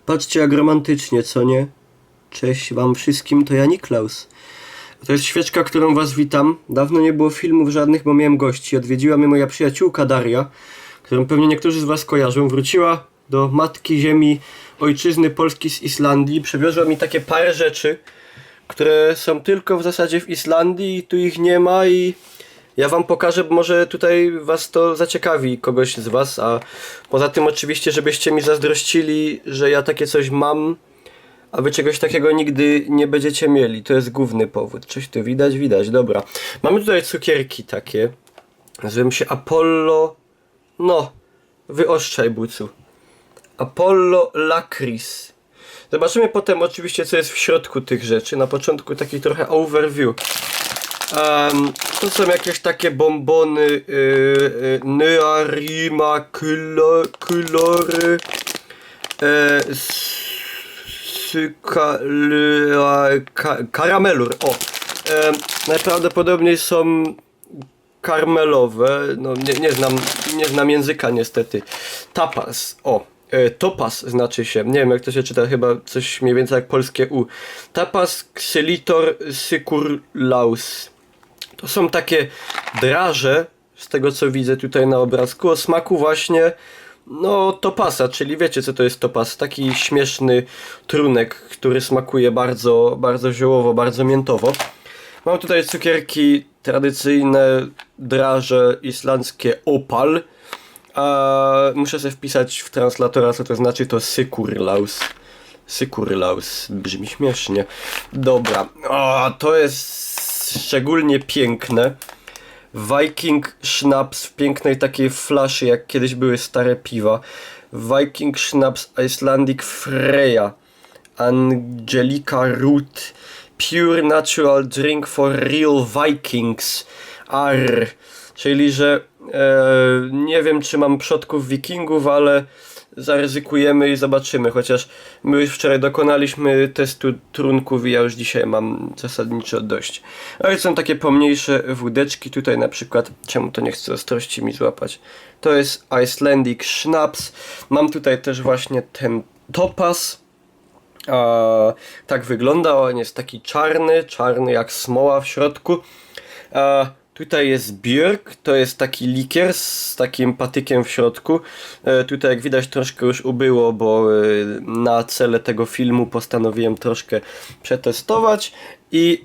Patrzcie jak romantycznie, co nie? Cześć wam wszystkim, to ja Niklaus. To jest świeczka, którą was witam. Dawno nie było filmów żadnych, bo miałem gości. Odwiedziła mnie moja przyjaciółka Daria, którą pewnie niektórzy z was kojarzą. Wróciła do matki ziemi, ojczyzny Polski z Islandii. Przywiozła mi takie parę rzeczy, które są tylko w zasadzie w Islandii i tu ich nie ma i ja wam pokażę, bo może tutaj was to zaciekawi, kogoś z was, a poza tym oczywiście, żebyście mi zazdrościli, że ja takie coś mam, a wy czegoś takiego nigdy nie będziecie mieli. To jest główny powód. Coś tu widać? Widać, dobra. Mamy tutaj cukierki takie. Nazywam się Apollo... No, wyoszczaj bucu. Apollo Lakris. Zobaczymy potem oczywiście, co jest w środku tych rzeczy. Na początku taki trochę overview. To są jakieś takie bombony Nearima Kylory Karamelur. O! Najprawdopodobniej są karmelowe. No nie znam języka niestety. Tapas. O! Topas znaczy się. Nie wiem jak to się czyta, chyba coś mniej więcej jak polskie U. Tapas Xylitor Sycurlaus. To są takie draże, z tego co widzę tutaj na obrazku, o smaku właśnie no topasa, czyli wiecie co to jest topas, taki śmieszny trunek, który smakuje bardzo, bardzo ziołowo, bardzo miętowo. Mam tutaj cukierki tradycyjne, draże islandzkie opal, a muszę sobie wpisać w translatora co to znaczy, to sykurlaus. Sykurlaus, brzmi śmiesznie. Dobra, o, to jest szczególnie piękne. Viking Schnapps w pięknej takiej flaszy, jak kiedyś były stare piwa. Viking Schnapps Icelandic Freya Angelica Root Pure Natural Drink for Real Vikings. Arr. Czyli, że nie wiem czy mam przodków wikingów, ale zaryzykujemy i zobaczymy, chociaż my już wczoraj dokonaliśmy testu trunków i ja już dzisiaj mam zasadniczo dość. Ale są takie pomniejsze wódeczki, tutaj na przykład, czemu to nie chcę ostrości mi złapać, to jest Icelandic Schnapps. Mam tutaj też właśnie ten topas, tak wygląda, on jest taki czarny jak smoła w środku. Tutaj jest Björk, to jest taki likier z takim patykiem w środku. Tutaj jak widać troszkę już ubyło, bo na cele tego filmu postanowiłem troszkę przetestować. I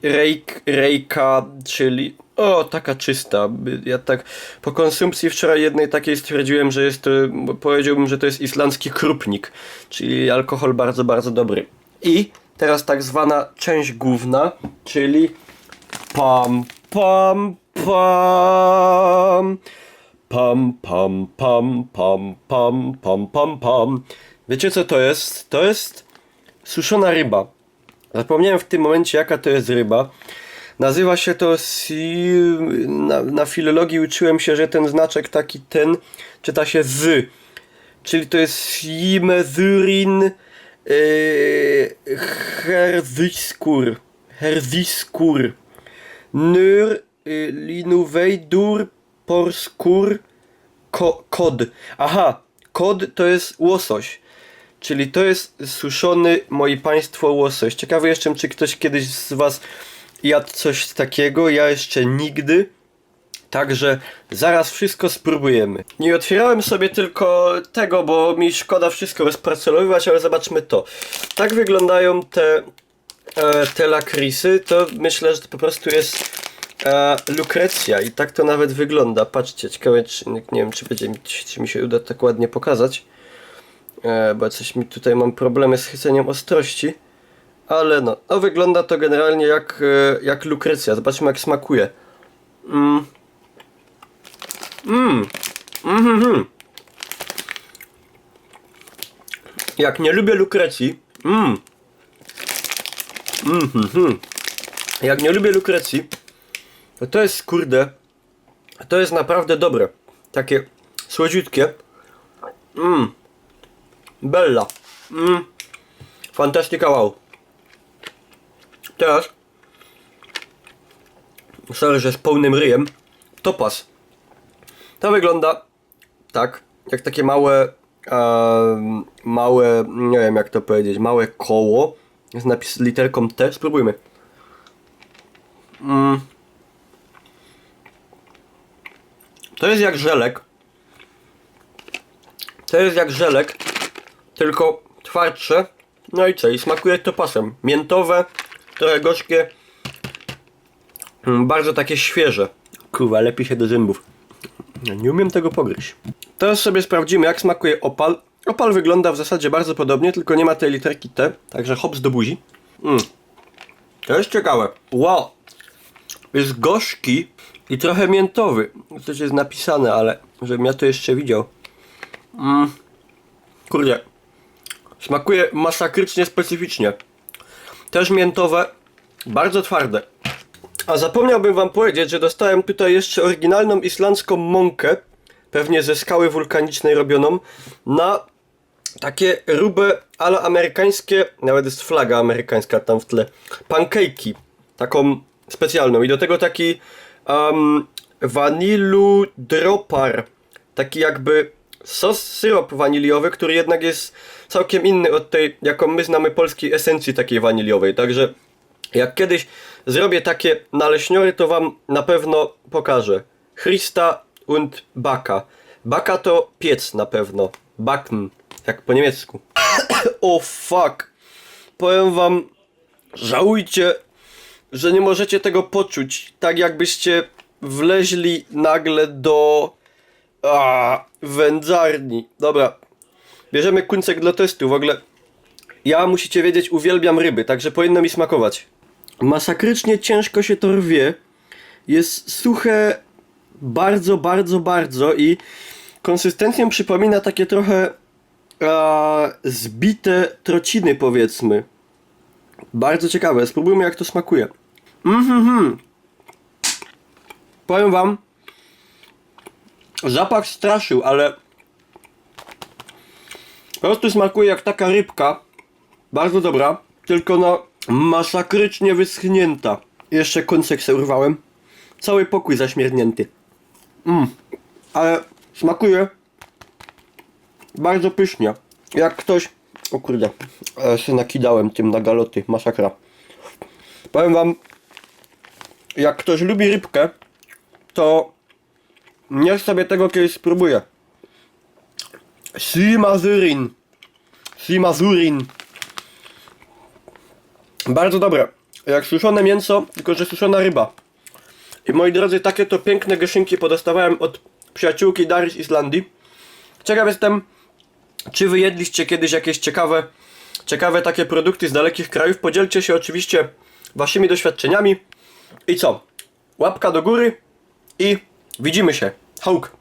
Rejka, czyli taka czysta. Ja tak po konsumpcji wczoraj jednej takiej stwierdziłem, że jest to, powiedziałbym, że to jest islandzki krupnik, czyli alkohol bardzo, bardzo dobry. I teraz tak zwana część główna, czyli pam pam pam pam pam pam pam pam pam pam pam. Wiecie co to jest? To jest suszona ryba. Zapomniałem w tym momencie jaka to jest ryba. Nazywa się to na filologii uczyłem się, że ten znaczek taki ten czyta się z. Czyli to jest Simezurin Herðiskur Nur Linuveidur Porskur Kod. Aha, kod to jest łosoś. Czyli to jest suszony, moi państwo, łosoś. Ciekawy jestem, czy ktoś kiedyś z was jadł coś takiego. Ja jeszcze nigdy. Także zaraz wszystko spróbujemy. Nie otwierałem sobie tylko tego, bo mi szkoda wszystko rozparcelowywać, ale zobaczmy to. Tak wyglądają te lakrisy. To myślę, że to po prostu jest lukrecja i tak to nawet wygląda. Patrzcie, ciekawe, nie wiem, czy mi się uda tak ładnie pokazać. Bo coś mi tutaj mam problemy z chyceniem ostrości. Ale no wygląda to generalnie jak lukrecja. Zobaczmy jak smakuje. Jak nie lubię lukrecji. Jak nie lubię lukrecji, to jest kurde. To jest naprawdę dobre. Takie słodziutkie. Bella. Fantastica wow. Teraz sorry, że z pełnym ryjem. Topas. To wygląda tak, jak takie małe małe, nie wiem jak to powiedzieć, małe koło z literką T. Spróbujmy. To jest jak żelek. To jest jak żelek, tylko twardsze. No i co? I smakuje topasem. Miętowe, trochę gorzkie. Bardzo takie świeże. Kurwa, lepi się do zębów. Nie umiem tego pogryźć. Teraz sobie sprawdzimy, jak smakuje opal. Opal wygląda w zasadzie bardzo podobnie, tylko nie ma tej literki T. Także hops do buzi. To jest ciekawe. Wow. Jest gorzki i trochę miętowy. Coś jest napisane, ale żebym ja to jeszcze widział. Kurde. Smakuje masakrycznie specyficznie. Też miętowe. Bardzo twarde. A zapomniałbym wam powiedzieć, że dostałem tutaj jeszcze oryginalną islandzką mąkę. Pewnie ze skały wulkanicznej robioną. Na takie rube ala amerykańskie. Nawet jest flaga amerykańska tam w tle. Pancake'i. Taką specjalną. I do tego taki vanilu dropar. Taki jakby syrop waniliowy, który jednak jest całkiem inny od tej, jaką my znamy polskiej esencji takiej waniliowej. Także jak kiedyś zrobię takie naleśniory, to wam na pewno pokażę. Christa und Baka. Baka to piec na pewno. Backen, jak po niemiecku. O fuck. Powiem wam, żałujcie, że nie możecie tego poczuć. Tak jakbyście wleźli nagle do wędzarni. Dobra. Bierzemy kuncek dla testu. W ogóle ja, musicie wiedzieć, uwielbiam ryby, także powinno mi smakować. Masakrycznie ciężko się to rwie. Jest suche bardzo, bardzo, bardzo i konsystencją przypomina takie trochę zbite trociny, powiedzmy. Bardzo ciekawe. Spróbujmy, jak to smakuje. Powiem wam, zapach straszył, ale po prostu smakuje jak taka rybka. Bardzo dobra, tylko masakrycznie wyschnięta. Jeszcze końcek se urwałem. Cały pokój zaśmierdnięty. Ale smakuje bardzo pysznie. Jak ktoś... O kurde, się nakidałem tym na galoty. Masakra. Powiem wam, jak ktoś lubi rybkę, to niech sobie tego kiedyś spróbuje. Simazurin. Simazurin. Bardzo dobre. Jak suszone mięso, tylko że suszona ryba. I moi drodzy, takie to piękne geszynki podostawałem od przyjaciółki Dary z Islandii. Ciekaw jestem, czy wy jedliście kiedyś jakieś ciekawe takie produkty z dalekich krajów. Podzielcie się oczywiście waszymi doświadczeniami. I co? Łapka do góry i widzimy się. Hauk!